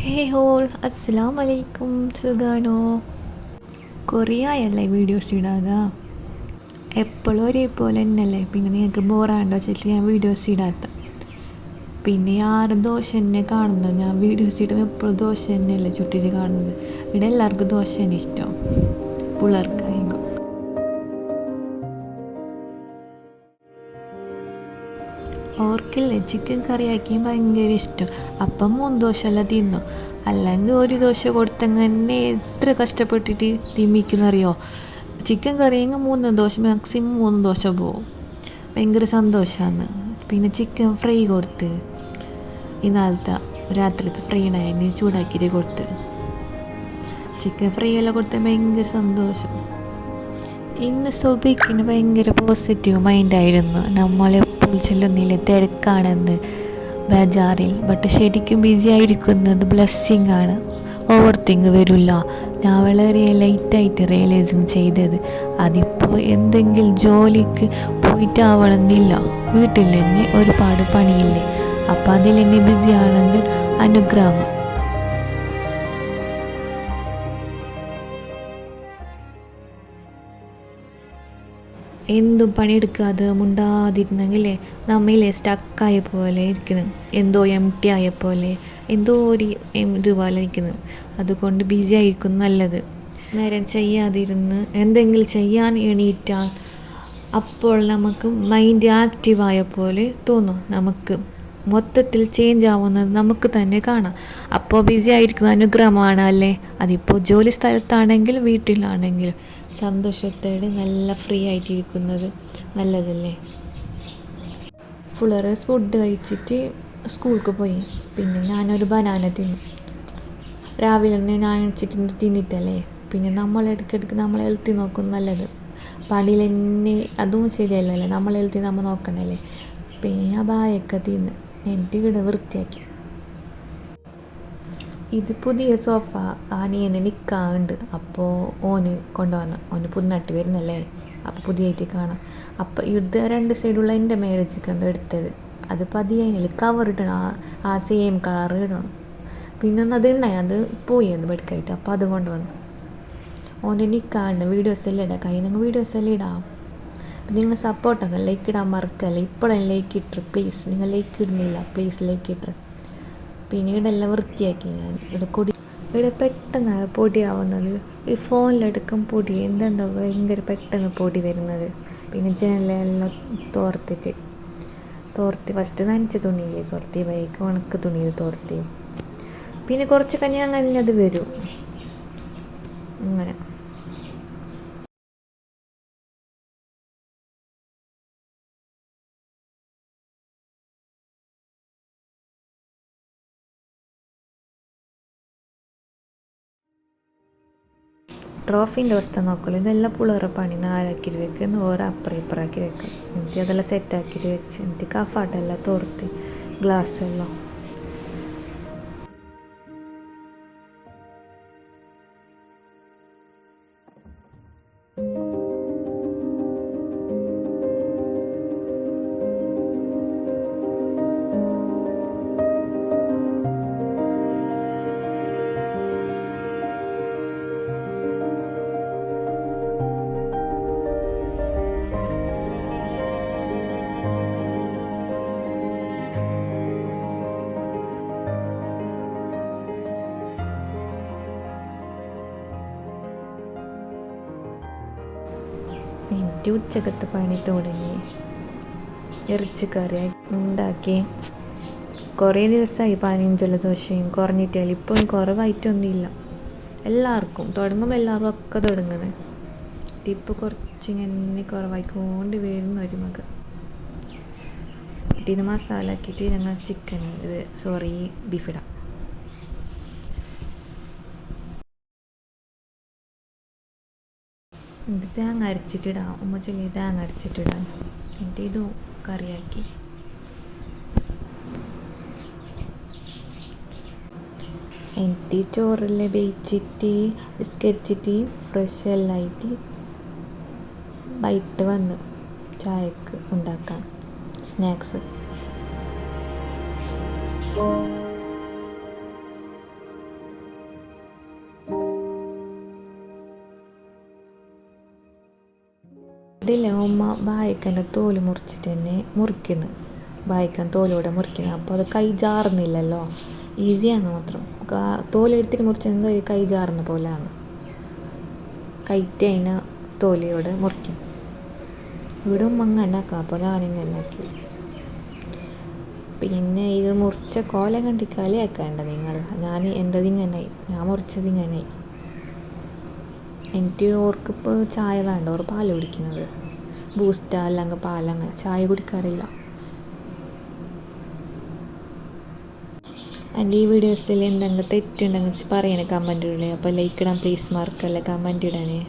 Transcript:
ഹേ whole അസ്സലാം വലൈക്കും. സുഖാണോ? കുറേ ആയല്ലേ വീഡിയോസ് ഇടാതാ. എപ്പോഴും ഒരേപോലെ തന്നെയല്ലേ, പിന്നെ നിങ്ങൾക്ക് ബോറാണ്ടോ വെച്ചിട്ട് ഞാൻ വീഡിയോസ് ഇടാത്ത. പിന്നെ ആരും ദോശ തന്നെ കാണുന്നത്, ഞാൻ വീഡിയോസ് ഇടുമ്പോൾ എപ്പോഴും ദോശ തന്നെയല്ലേ ചുറ്റിട്ട് കാണുന്നത്. ഇവിടെ എല്ലാവർക്കും ദോശ തന്നെ ഇഷ്ടം, പിള്ളേർക്കായെങ്കിൽ. ഓർക്കില്ലേ ചിക്കൻ കറി ആക്കിയും ഭയങ്കര ഇഷ്ടം. അപ്പം 3 ദോശയെല്ലാം തിന്നു, അല്ലെങ്കിൽ ഒരു ദോശ കൊടുത്തങ്ങനെ എത്ര കഷ്ടപ്പെട്ടിട്ട് തിമ്മിക്കുന്നറിയോ. ചിക്കൻ കറിയെങ്കിൽ 3 ദോശ, മാക്സിമം 3 ദോശ പോവും. ഭയങ്കര സന്തോഷമാണ്. പിന്നെ ചിക്കൻ ഫ്രൈ കൊടുത്ത്, ഇന്നാളത്തെ രാത്രിത്തെ ഫ്രൈ ഉണ്ടായി ചൂടാക്കിയിട്ട് കൊടുത്ത്, ചിക്കൻ ഫ്രൈ എല്ലാം കൊടുത്താൽ ഭയങ്കര സന്തോഷം. ഇന്ന് സുബിക്കിന് ഭയങ്കര പോസിറ്റീവ് മൈൻഡായിരുന്നു. നമ്മളെപ്പോഴും ചെല്ലുന്നില്ല തിരക്കാണെന്ന് ബേജാറിൽ, ബട്ട് ശരിക്കും ബിസി ആയിരിക്കുന്നത് ബ്ലെസ്സിങ് ആണ്. ഓവർ തിങ്ക് വരില്ല. ഞാൻ വളരെ ലൈറ്റായിട്ട് റിയലൈസിങ് ചെയ്തത്. അതിപ്പോൾ എന്തെങ്കിലും ജോലിക്ക് പോയിട്ടാവണമെന്നില്ല, വീട്ടിൽ തന്നെ ഒരുപാട് പണിയില്ലേ, അപ്പം അതിൽ തന്നെ ബിസി ആണെങ്കിൽ അനുഗ്രഹം. എന്തും പണിയെടുക്കാതെ മുണ്ടാതിരുന്നെങ്കിലേ നമ്മയിലെ സ്റ്റക്കായ പോലെ ഇരിക്കുന്നു, എന്തോ എം ടി ആയ പോലെ, എന്തോ ഒരു ഇതുപോലെ ഇരിക്കുന്നു. അതുകൊണ്ട് ബിസി ആയിരിക്കും നല്ലത്. നേരം ചെയ്യാതിരുന്ന് എന്തെങ്കിലും ചെയ്യാൻ എണീറ്റാൽ അപ്പോൾ നമുക്ക് മൈൻഡ് ആക്റ്റീവായ പോലെ തോന്നും. നമുക്ക് മൊത്തത്തിൽ ചേഞ്ച് ആവുന്നത് നമുക്ക് തന്നെ കാണാം. അപ്പോൾ ബിസി ആയിരിക്കുന്ന അനുഗ്രഹമാണ് അല്ലേ. അതിപ്പോൾ ജോലി സ്ഥലത്താണെങ്കിലും വീട്ടിലാണെങ്കിലും സന്തോഷത്തോടെ നല്ല ഫ്രീ ആയിട്ടിരിക്കുന്നത് നല്ലതല്ലേ. പിള്ളേർ ഫുഡ് കഴിച്ചിട്ട് സ്കൂൾക്ക് പോയി. പിന്നെ ഞാനൊരു ബനാന തിന്നു. രാവിലെ തന്നെ ഞാൻ എണിച്ചിട്ട് തിന്നിട്ടല്ലേ. പിന്നെ നമ്മൾ ഇടയ്ക്കിടയ്ക്ക് നമ്മളെ ഹെൽത്തി നോക്കും നല്ലത്. പണിയിൽ തന്നെ അതും ശരിയല്ലല്ലേ, നമ്മളെ ഹെൽത്തി നമ്മൾ നോക്കണല്ലേ. പിന്നെ ഞാൻ ബായൊക്കെ തിന്ന് എൻ്റെ വീട് വൃത്തിയാക്കി. ഇത് പുതിയ സോഫ ആനിയന് നിൽക്കാറുണ്ട്, അപ്പോൾ ഓന് കൊണ്ടുവന്ന, ഓന് പുതുനാട്ട് വരുന്നല്ലേ, അപ്പോൾ പുതിയായിട്ട് കാണാം. അപ്പോൾ ഇത് 2 സൈഡുള്ള എൻ്റെ മാരേജിക്ക് എന്താ എടുത്തത്. അത് പതിയായില്ല, കവർ ഇടണം, ആ സെയിം കളർ ഇടണം. പിന്നെ ഒന്ന് അത് ഉണ്ടായി, അത് പോയി അത് ബെടുക്കായിട്ട്, അപ്പോൾ അത് കൊണ്ടുവന്നു. ഓൻ്റെ നിൽക്കാറുണ്ട്. വീഡിയോസ് എല്ലാം ഇടാം, കഴിഞ്ഞ വീഡിയോസ് എല്ലാം ഇടാം. അപ്പം നിങ്ങൾ സപ്പോർട്ടൊക്കെ ലൈക്ക് ഇടാൻ മറക്കല്ലേ. ഇപ്പോഴും ലൈക്ക് ഇട്ടു പ്ലീസ്. നിങ്ങൾ ലൈക്ക് ഇടുന്നില്ല, പ്ലീസ് ലൈക്ക് ഇട്ടു. പിന്നെ ഇവിടെല്ലാം വൃത്തിയാക്കി ഞാൻ. ഇവിടെ പെട്ടെന്ന് പൊടിയാവുന്നത്, ഈ ഫോണിലെടുക്കും പൊടി എന്തെന്താ ഭയങ്കര പെട്ടെന്ന് പൊടി വരുന്നത്. പിന്നെ ജനലെല്ലാം തോർത്തി ഫസ്റ്റ് നനച്ച തുണിയിൽ തോർത്തി, വൈകി ഉണക്ക തുണിയിൽ തോർത്തി. പിന്നെ കുറച്ച് കഴിഞ്ഞ് അങ്ങനെ അത് വരും. അങ്ങനെ ട്രോഫീൻ്റെ അവസ്ഥ നോക്കല്ലോ. ഇതെല്ലാം പിള്ളേരെ പണി. നാലാക്കിയിട്ട് വെക്കുക, ഓരോ അപ്പുറം ഇപ്പുറമാക്കി വെക്കും. എന്നിട്ട് അതെല്ലാം സെറ്റാക്കിയിട്ട് വെച്ച്, എന്നിട്ട് കഫാട്ടെല്ലാം തോർത്തി ഗ്ലാസ് എല്ലാം. എൻ്റെ ഉച്ചക്കത്തെ പണി തുടങ്ങി. ഇറച്ചിക്കറി ഉണ്ടാക്കി. കുറേ ദിവസമായി 15 ജലദോഷയും കുറഞ്ഞിട്ടില്ല. ഇപ്പോഴും കുറവായിട്ടൊന്നുമില്ല. എല്ലാവർക്കും തുടങ്ങുമ്പോൾ എല്ലാവരും ഒക്കെ തുടങ്ങുന്നത്. ഇപ്പോൾ കുറച്ചിങ്ങനെ കുറവായിക്കൊണ്ട് വരുന്ന ഒരു മകൻ. ഇത് മസാല ആക്കിയിട്ട് ഞങ്ങൾ ബീഫ് ഇടാം. ഇത് തേങ്ങ അരച്ചിട്ടിടാം. ഉമ്മ ചെല്ലി തേങ്ങ അരച്ചിട്ടിടാൻ. എന്നിട്ട് ഇതും കറിയാക്കി. എന്നിട്ട് ചോറെല്ലാം വേവിച്ചിട്ട് ബിസ്കരിച്ചിട്ട് ഫ്രഷ് എല്ലാം ആയിട്ട് വൈകിട്ട് വന്ന് ചായക്ക് ഉണ്ടാക്കാൻ സ്നാക്സ്. ഇവിടെയില്ലേ ഉമ്മ ബായക്കൻ്റെ തോല് മുറിച്ചിട്ട് തന്നെ മുറിക്കുന്നു, ബായക്കൻ തോലോടെ മുറിക്കുന്നു. അപ്പോൾ അത് കൈ ജാറുന്നില്ലല്ലോ, ഈസിയാണ് മാത്രം. തോലെടുത്തിട്ട് മുറിച്ചെങ്കിൽ കൈ ജാറുന്ന പോലെയാണ്. കൈറ്റ് അതിനെ തോലിയോടെ മുറിക്കും. ഇവിടെ ഉമ്മ അങ്ങനെ ആക്കാം, അപ്പോൾ ഞാനിങ്ങനെ ആക്കി. പിന്നെ ഇത് മുറിച്ച കോല കണ്ടി കളിയാക്കേണ്ട നിങ്ങൾ. എൻ്റെത് ഇങ്ങനെയായി, ഞാൻ മുറിച്ചത് ഇങ്ങനെയായി. എനിക്ക് ഓർക്കിപ്പോൾ ചായ വേണ്ട, ഓർ പാല് കുടിക്കുന്നത്, ബൂസ്റ്റ് അല്ലെങ്കിൽ പാലങ്ങനെ ചായ കുടിക്കാറില്ല. എൻ്റെ ഈ വീഡിയോസിൽ എന്തെങ്കിലും തെറ്റുണ്ടെങ്കിൽ പറയണേ കമൻറ്റിലൂടെ. അപ്പോൾ ലൈക്ക് ഇടാൻ പ്ലീസ് മറക്കല്ലേ, കമൻറ്റ് ഇടാനേ.